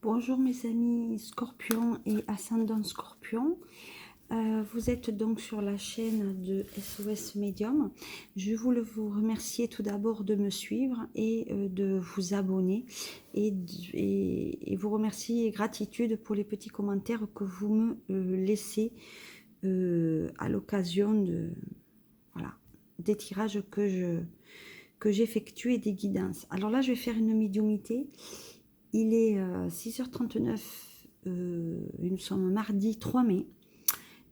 Bonjour mes amis Scorpion et Ascendant Scorpion. Vous êtes donc sur la chaîne de SOS Medium. Je voulais vous remercier tout d'abord de me suivre et de vous abonner et vous remercier et gratitude pour les petits commentaires que vous me laissez à l'occasion des tirages que j'effectue et des guidances. Alors là, je vais faire une médiumnité. Il est 6h39, nous sommes mardi 3 mai,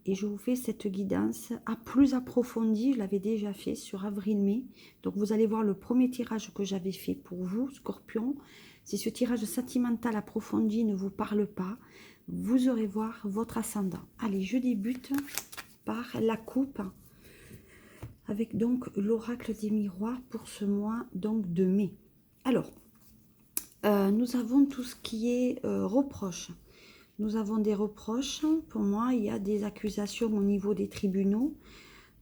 et je vous fais cette guidance à plus approfondie. Je l'avais déjà fait sur avril-mai, donc vous allez voir le premier tirage que j'avais fait pour vous, Scorpion. Si ce tirage sentimental approfondi ne vous parle pas, vous aurez voir votre ascendant. Allez, je débute par la coupe, avec donc l'oracle des miroirs pour ce mois donc de mai. Alors, nous avons tout ce qui est reproches. Nous avons des reproches. Pour moi, il y a des accusations au niveau des tribunaux.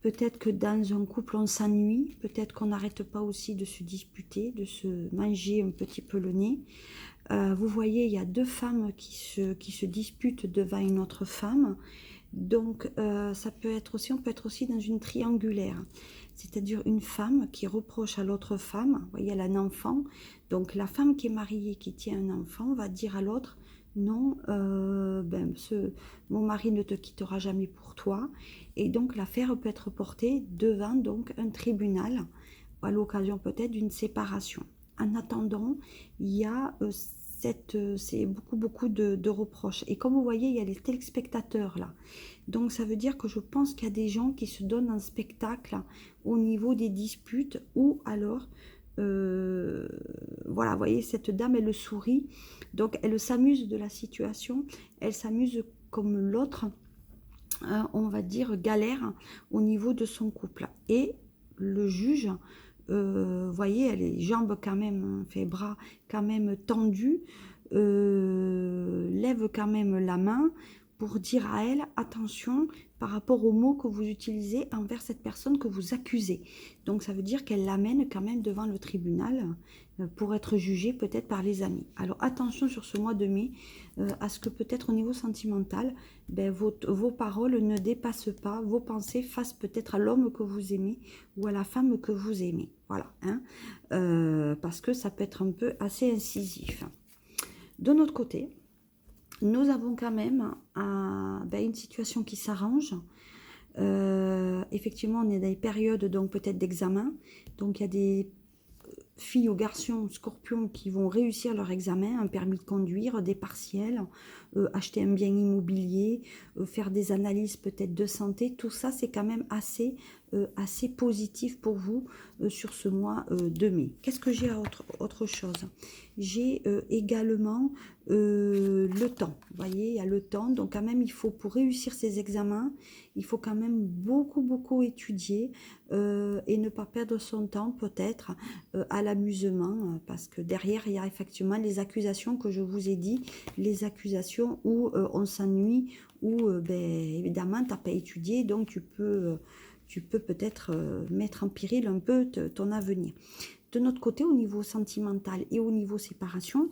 Peut-être que dans un couple, on s'ennuie. Peut-être qu'on n'arrête pas aussi de se disputer, de se manger un petit peu le nez. Vous voyez, il y a deux femmes qui se disputent devant une autre femme. Donc, ça peut être aussi, on peut être aussi dans une triangulaire. C'est-à-dire une femme qui reproche à l'autre femme, vous voyez, elle a un enfant. Donc, la femme qui est mariée, qui tient un enfant, va dire à l'autre, non, mon mari ne te quittera jamais pour toi. Et donc, l'affaire peut être portée devant donc un tribunal, à l'occasion peut-être d'une séparation. En attendant, il y a c'est beaucoup de reproches. Et comme vous voyez, il y a les téléspectateurs là. Donc ça veut dire que je pense qu'il y a des gens qui se donnent un spectacle au niveau des disputes, ou alors, voilà, vous voyez, cette dame, elle sourit, donc elle s'amuse de la situation, elle s'amuse comme l'autre, on va dire, galère au niveau de son couple. Et le juge, vous voyez, elle a les jambes quand même, fait bras quand même tendus, lève quand même la main pour dire à elle, attention par rapport aux mots que vous utilisez envers cette personne que vous accusez. Donc ça veut dire qu'elle l'amène quand même devant le tribunal pour être jugée peut-être par les amis. Alors attention sur ce mois de mai à ce que peut-être au niveau sentimental, vos paroles ne dépassent pas, vos pensées fassent peut-être à l'homme que vous aimez ou à la femme que vous aimez. Voilà, hein, parce que ça peut être un peu assez incisif. De notre côté, nous avons quand même une situation qui s'arrange. Effectivement, on est dans des périodes donc peut-être d'examen. Donc il y a des filles ou garçons scorpions qui vont réussir leur examen, un permis de conduire, des partiels, acheter un bien immobilier, faire des analyses peut-être de santé. Tout ça, c'est quand même assez positif pour vous sur ce mois de mai. Qu'est-ce que j'ai autre chose? J'ai également le temps. Vous voyez, il y a le temps. Donc quand même, il faut, pour réussir ces examens, il faut quand même beaucoup étudier et ne pas perdre son temps peut-être à l'amusement, parce que derrière, il y a effectivement les accusations que je vous ai dit, les accusations où on s'ennuie, où évidemment, tu n'as pas étudié, donc tu peux peut-être mettre en péril un peu ton avenir. De notre côté, au niveau sentimental et au niveau séparation,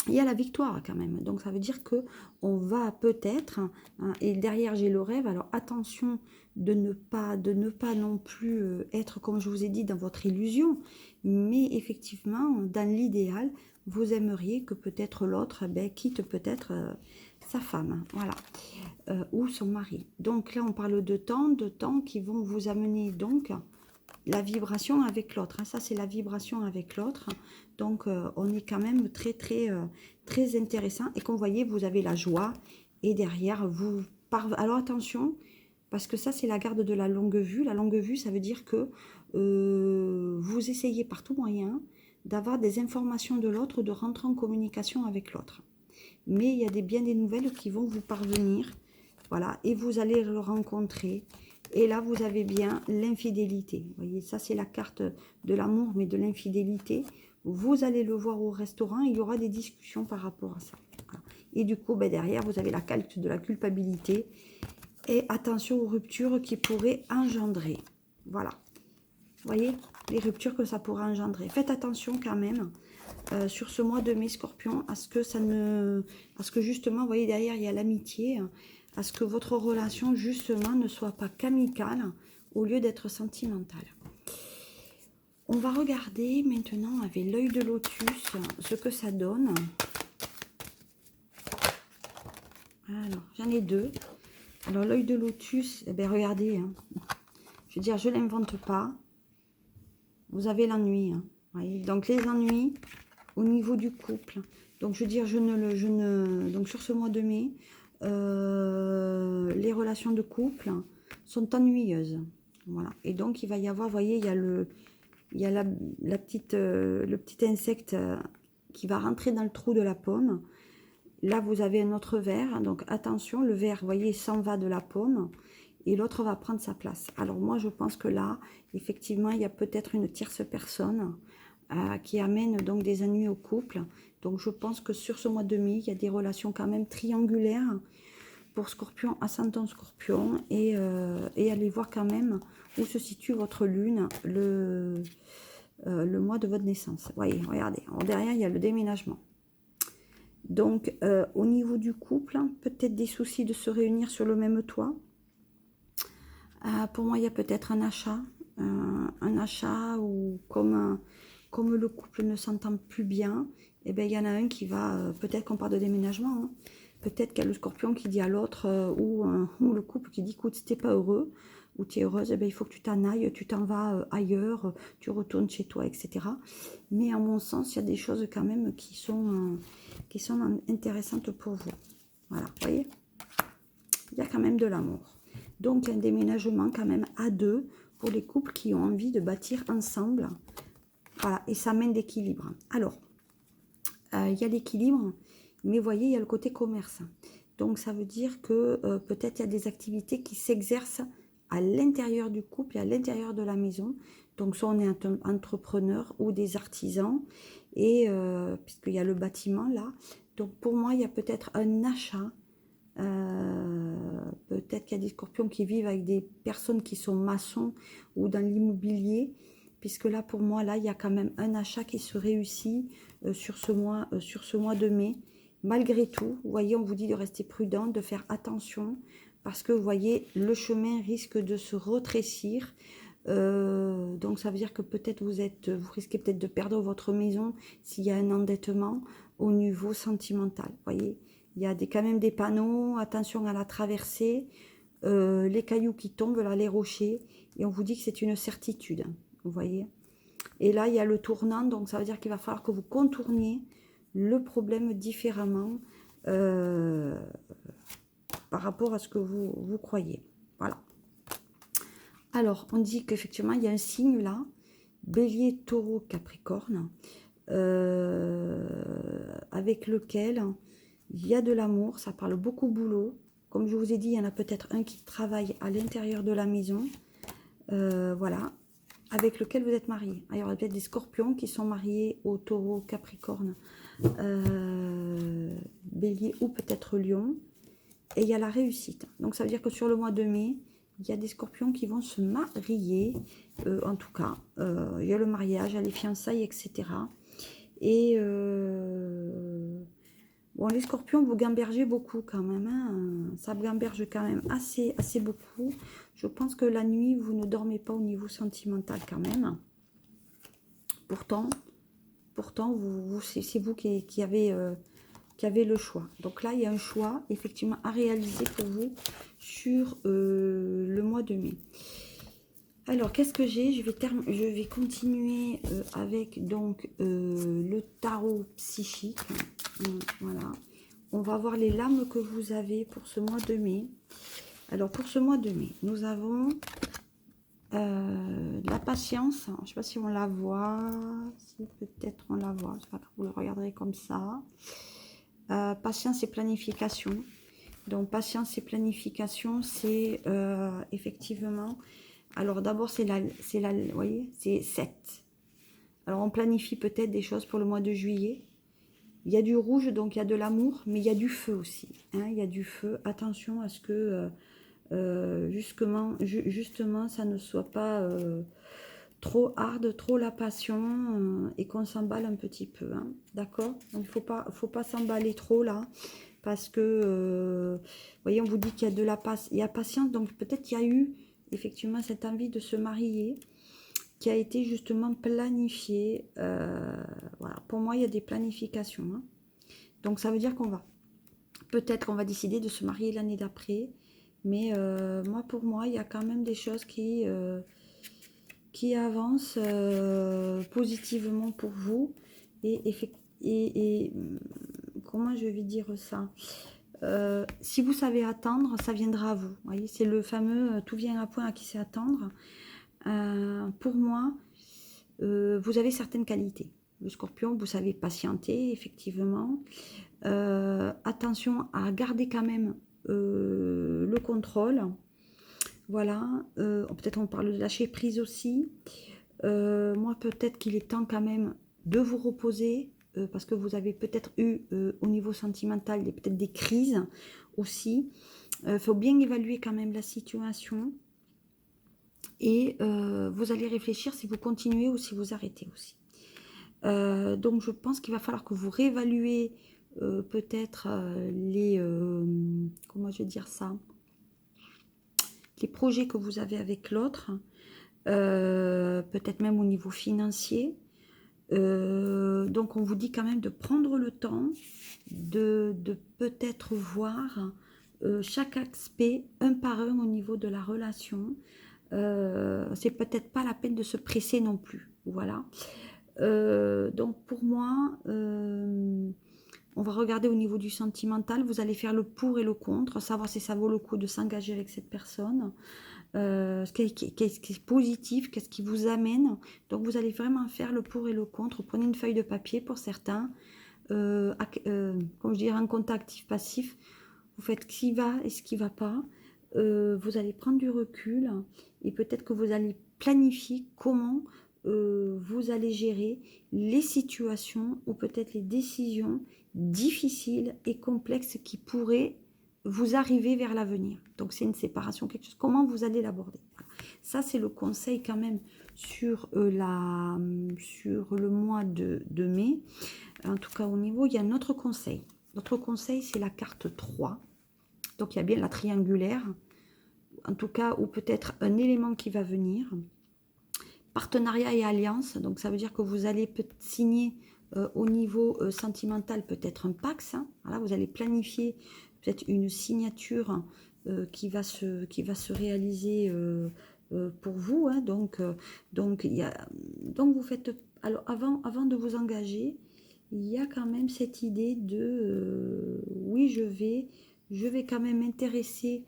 il y a la victoire quand même. Donc ça veut dire que on va peut-être, hein, et derrière j'ai le rêve, alors attention de ne pas non plus être, comme je vous ai dit, dans votre illusion, mais effectivement, dans l'idéal, vous aimeriez que peut-être l'autre quitte peut-être sa femme, voilà, ou son mari. Donc là, on parle de temps qui vont vous amener donc la vibration avec l'autre. Hein. Ça, c'est la vibration avec l'autre. Donc, on est quand même très intéressant. Et comme vous voyez, vous avez la joie. Et derrière, vous... Alors, attention, parce que ça, c'est la garde de la longue vue. La longue vue, ça veut dire que vous essayez par tout moyen d'avoir des informations de l'autre, de rentrer en communication avec l'autre. Mais il y a bien des nouvelles qui vont vous parvenir. Voilà, et vous allez le rencontrer. Et là, vous avez bien l'infidélité. Vous voyez, ça, c'est la carte de l'amour, mais de l'infidélité. Vous allez le voir au restaurant, il y aura des discussions par rapport à ça. Voilà. Et du coup, derrière, vous avez la carte de la culpabilité. Et attention aux ruptures qui pourraient engendrer. Voilà. voyez les ruptures que ça pourra engendrer. Faites attention quand même sur ce mois de mai, Scorpion, à ce que ça ne... à ce que justement, vous voyez, derrière, il y a l'amitié, à ce que votre relation, justement, ne soit pas qu'amicale au lieu d'être sentimentale. On va regarder maintenant avec l'œil de lotus ce que ça donne. Alors, j'en ai deux. Alors, l'œil de lotus, eh bien, regardez, hein. Je veux dire, je ne l'invente pas. Vous avez l'ennui. Hein. Donc, les ennuis au niveau du couple. Donc, je veux dire, donc, sur ce mois de mai, les relations de couple sont ennuyeuses. Voilà. Et donc, il va y avoir, vous voyez, il y a le petit insecte qui va rentrer dans le trou de la pomme. Là, vous avez un autre verre. Donc, attention, le verre, vous voyez, s'en va de la pomme. Et l'autre va prendre sa place. Alors, moi, je pense que là, effectivement, il y a peut-être une tierce personne qui amène donc des ennuis au couple. Donc, je pense que sur ce mois de mai, il y a des relations quand même triangulaires pour Scorpion, ascendant Scorpion. Et allez voir quand même où se situe votre lune le mois de votre naissance. Vous voyez, regardez. Alors, derrière, il y a le déménagement. Donc, au niveau du couple, peut-être des soucis de se réunir sur le même toit. Pour moi, il y a peut-être un achat ou comme le couple ne s'entend plus bien, eh bien, il y en a un qui va, peut-être qu'on parle de déménagement, hein, peut-être qu'il y a le Scorpion qui dit à l'autre, ou le couple qui dit, écoute, si t'es pas heureux, ou tu es heureuse, eh bien, il faut que tu t'en ailles, tu t'en vas ailleurs, tu retournes chez toi, etc. Mais à mon sens, il y a des choses quand même qui sont intéressantes pour vous. Voilà, vous voyez, il y a quand même de l'amour. Donc, un déménagement quand même à deux pour les couples qui ont envie de bâtir ensemble. Voilà, et ça mène d'équilibre. Alors, il y a l'équilibre, mais vous voyez, il y a le côté commerce. Donc, ça veut dire que peut-être il y a des activités qui s'exercent à l'intérieur du couple et à l'intérieur de la maison. Donc, soit on est un entrepreneur ou des artisans, et puisqu'il y a le bâtiment là. Donc, pour moi, il y a peut-être un achat. Peut-être qu'il y a des scorpions qui vivent avec des personnes qui sont maçons ou dans l'immobilier, puisque là pour moi là il y a quand même un achat qui se réussit sur ce mois de mai. Malgré tout, vous voyez, on vous dit de rester prudent, de faire attention, parce que vous voyez, le chemin risque de se rétrécir. Donc ça veut dire que peut-être vous risquez peut-être de perdre votre maison s'il y a un endettement au niveau sentimental. Vous voyez, il y a quand même des panneaux, attention à la traversée, les cailloux qui tombent, là, les rochers, et on vous dit que c'est une certitude, vous voyez. Et là, il y a le tournant, donc ça veut dire qu'il va falloir que vous contourniez le problème différemment par rapport à ce que vous croyez. Voilà. Alors, on dit qu'effectivement, il y a un signe là, Bélier, Taureau, Capricorne, avec lequel il y a de l'amour, ça parle beaucoup boulot. Comme je vous ai dit, il y en a peut-être un qui travaille à l'intérieur de la maison, voilà, avec lequel vous êtes marié. Alors, il y aura peut-être des scorpions qui sont mariés au Taureau, Capricorne, Bélier ou peut-être Lion. Et il y a la réussite. Donc, ça veut dire que sur le mois de mai, il y a des scorpions qui vont se marier, en tout cas. Il y a le mariage, il y a les fiançailles, etc. Et bon, les scorpions, vous gambergez beaucoup quand même. Hein. Ça gamberge quand même assez beaucoup. Je pense que la nuit, vous ne dormez pas au niveau sentimental quand même. Pourtant c'est vous qui avez le choix. Donc là, il y a un choix, effectivement, à réaliser pour vous sur le mois de mai. Alors, qu'est-ce que j'ai? Je vais continuer avec donc le tarot psychique. Voilà. On va voir les lames que vous avez pour ce mois de mai. Alors, pour ce mois de mai, nous avons la patience. Je ne sais pas si on la voit. Si peut-être on la voit. Vous le regarderez comme ça. Patience et planification. Donc, patience et planification, c'est effectivement... Alors, d'abord, vous voyez, c'est 7. Alors, on planifie peut-être des choses pour le mois de juillet. Il y a du rouge, donc il y a de l'amour, mais il y a du feu aussi. Hein, il y a du feu. Attention à ce que, justement, ça ne soit pas trop hard, trop la passion et qu'on s'emballe un petit peu, hein, d'accord? Donc il faut pas s'emballer trop là, parce que, vous voyez, on vous dit qu'il y a de la il y a patience, donc peut-être qu'il y a eu effectivement cette envie de se marier qui a été justement planifiée. Voilà, pour moi, il y a des planifications, hein. Donc ça veut dire qu'on va, peut-être qu'on va décider de se marier l'année d'après, mais moi, pour moi, il y a quand même des choses qui avance positivement pour vous et comment je vais dire ça, si vous savez attendre, ça viendra à vous. Vous voyez, c'est le fameux tout vient à point à qui sait attendre. Pour moi, vous avez certaines qualités. Le Scorpion, vous savez patienter, effectivement. Attention à garder quand même le contrôle. Voilà, peut-être on parle de lâcher prise aussi. Moi, peut-être qu'il est temps quand même de vous reposer, parce que vous avez peut-être eu, au niveau sentimental, peut-être des crises aussi. Il faut bien évaluer quand même la situation. Et vous allez réfléchir si vous continuez ou si vous arrêtez aussi. Donc, je pense qu'il va falloir que vous réévaluez peut-être les... comment je vais dire ça, les projets que vous avez avec l'autre, peut-être même au niveau financier. Donc on vous dit quand même de prendre le temps de peut-être voir chaque aspect un par un au niveau de la relation. C'est peut-être pas la peine de se presser non plus. Voilà. Donc pour moi, on va regarder au niveau du sentimental. Vous allez faire le pour et le contre, savoir si ça vaut le coup de s'engager avec cette personne. Qu'est-ce qui est positif, qu'est-ce qui vous amène. Donc vous allez vraiment faire le pour et le contre. Prenez une feuille de papier pour certains, comme je dirais, un compte actif-passif. Vous faites ce qui va et ce qui ne va pas. Vous allez prendre du recul et peut-être que vous allez planifier comment vous allez gérer les situations ou peut-être les décisions difficiles et complexes qui pourraient vous arriver vers l'avenir. Donc c'est une séparation, quelque chose. Comment vous allez l'aborder? Ça, c'est le conseil quand même sur le mois de mai. En tout cas, au niveau, il y a notre conseil. Notre conseil, c'est la carte 3. Donc il y a bien la triangulaire, en tout cas, ou peut-être un élément qui va venir. Partenariat et alliance, donc ça veut dire que vous allez signer au niveau sentimental peut-être un Pax. Hein. Voilà, vous allez planifier peut-être une signature qui va se réaliser pour vous. Hein. Donc vous faites... Alors avant de vous engager, il y a quand même cette idée de oui, je vais quand même m'intéresser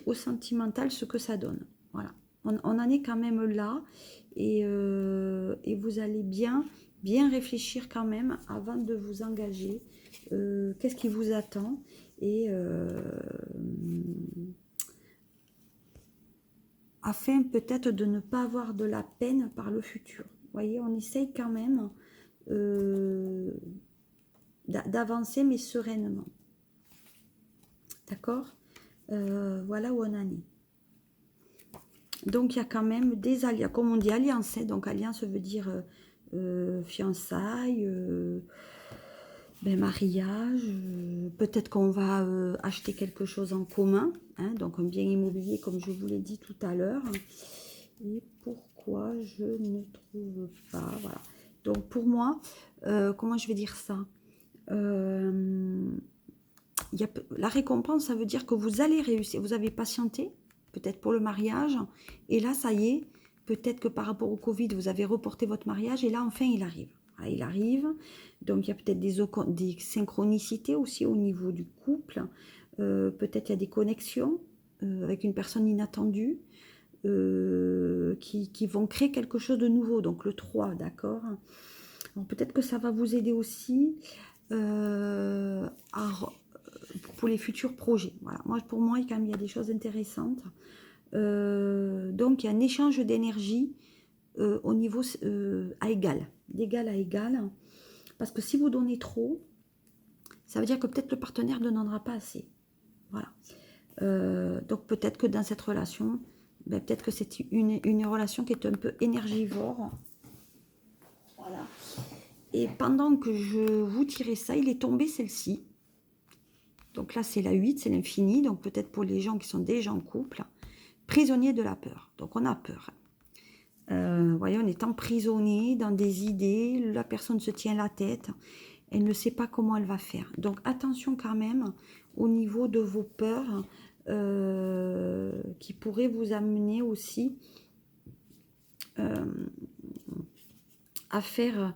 au sentimental, ce que ça donne. Voilà. On en est quand même là et vous allez bien réfléchir quand même avant de vous engager. Qu'est-ce qui vous attend et afin peut-être de ne pas avoir de la peine par le futur. Vous voyez, on essaye quand même d'avancer mais sereinement. D'accord? Voilà où on en est. Donc il y a quand même des alliances, comme on dit alliance, hein, donc alliance veut dire fiançailles, mariage, peut-être qu'on va acheter quelque chose en commun, hein, donc un bien immobilier comme je vous l'ai dit tout à l'heure. Et pourquoi je ne trouve pas, voilà. Donc pour moi, comment je vais dire ça, la récompense, ça veut dire que vous allez réussir, vous avez patienté, peut-être pour le mariage, et là, ça y est, peut-être que par rapport au Covid, vous avez reporté votre mariage, et là, enfin, il arrive. Voilà, il arrive, donc il y a peut-être des synchronicités aussi au niveau du couple, peut-être il y a des connexions avec une personne inattendue, qui vont créer quelque chose de nouveau, donc le 3, d'accord. Peut-être que ça va vous aider aussi pour les futurs projets. Voilà. Pour moi, quand même, il y a des choses intéressantes. Donc, il y a un échange d'énergie au niveau à égal, d'égal à égal. Parce que si vous donnez trop, ça veut dire que peut-être le partenaire ne donnera pas assez. Voilà. Donc, peut-être que dans cette relation, ben, peut-être que c'est une relation qui est un peu énergivore. Voilà. Et pendant que je vous tirais ça, il est tombé celle-ci. Donc là, c'est la 8, c'est l'infini. Donc peut-être pour les gens qui sont déjà en couple. Prisonnier de la peur. Donc on a peur. Vous voyez, on est emprisonné dans des idées. La personne se tient la tête. Elle ne sait pas comment elle va faire. Donc attention quand même au niveau de vos peurs qui pourraient vous amener aussi à faire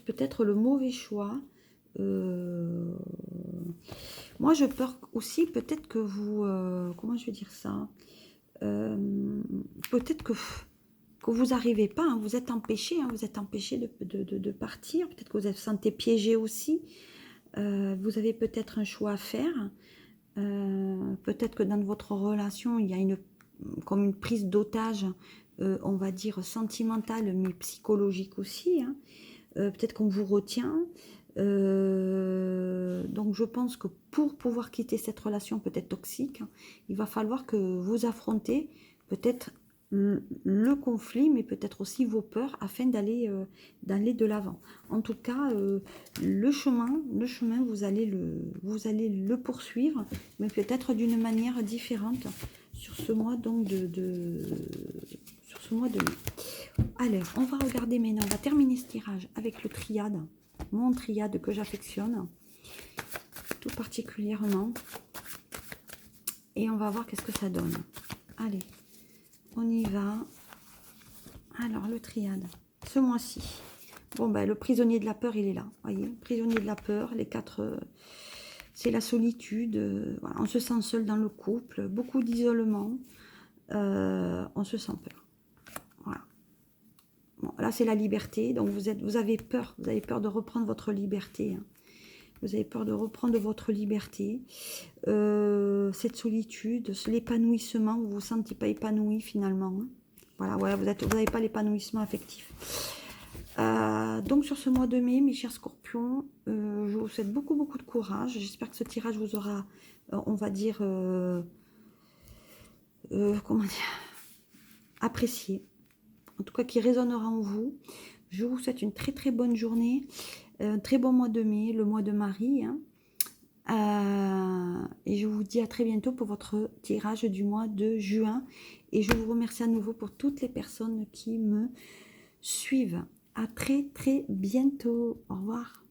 peut-être le mauvais choix. Moi, je peur aussi peut-être que vous... comment je vais dire ça, peut-être que vous n'arrivez pas, hein, vous êtes empêché, hein, vous êtes empêché de partir. Peut-être que vous vous sentez piégé aussi. Vous avez peut-être un choix à faire. Peut-être que dans votre relation, il y a comme une prise d'otage, on va dire sentimentale, mais psychologique aussi. Hein. Peut-être qu'on vous retient. Donc je pense que pour pouvoir quitter cette relation peut-être toxique, il va falloir que vous affrontez peut-être le conflit, mais peut-être aussi vos peurs afin d'aller de l'avant. En tout cas, le chemin, vous allez le poursuivre, mais peut-être d'une manière différente sur ce mois donc sur ce mois de mai. Allez, on va regarder maintenant, on va terminer ce tirage avec le triade, mon triade que j'affectionne tout particulièrement. Et on va voir qu'est-ce que ça donne. Allez, on y va. Alors, le triade, ce mois-ci. Bon, ben, le prisonnier de la peur, il est là. Voyez, prisonnier de la peur, les 4... c'est la solitude. Voilà, on se sent seul dans le couple, beaucoup d'isolement. On se sent peur. Voilà. Bon, là, c'est la liberté. Donc, vous avez peur. Vous avez peur de reprendre votre liberté. Hein. Vous avez peur de reprendre votre liberté. Cette solitude, l'épanouissement, vous ne vous sentez pas épanoui finalement. Hein. Voilà, ouais, vous n'avez pas l'épanouissement affectif. Donc sur ce mois de mai, mes chers scorpions, je vous souhaite beaucoup de courage. J'espère que ce tirage vous aura, on va dire, comment dire, apprécié. En tout cas, qui résonnera en vous. Je vous souhaite une très bonne journée. Un très bon mois de mai, le mois de Marie. Hein. Et je vous dis à très bientôt pour votre tirage du mois de juin. Et je vous remercie à nouveau pour toutes les personnes qui me suivent. À très bientôt. Au revoir.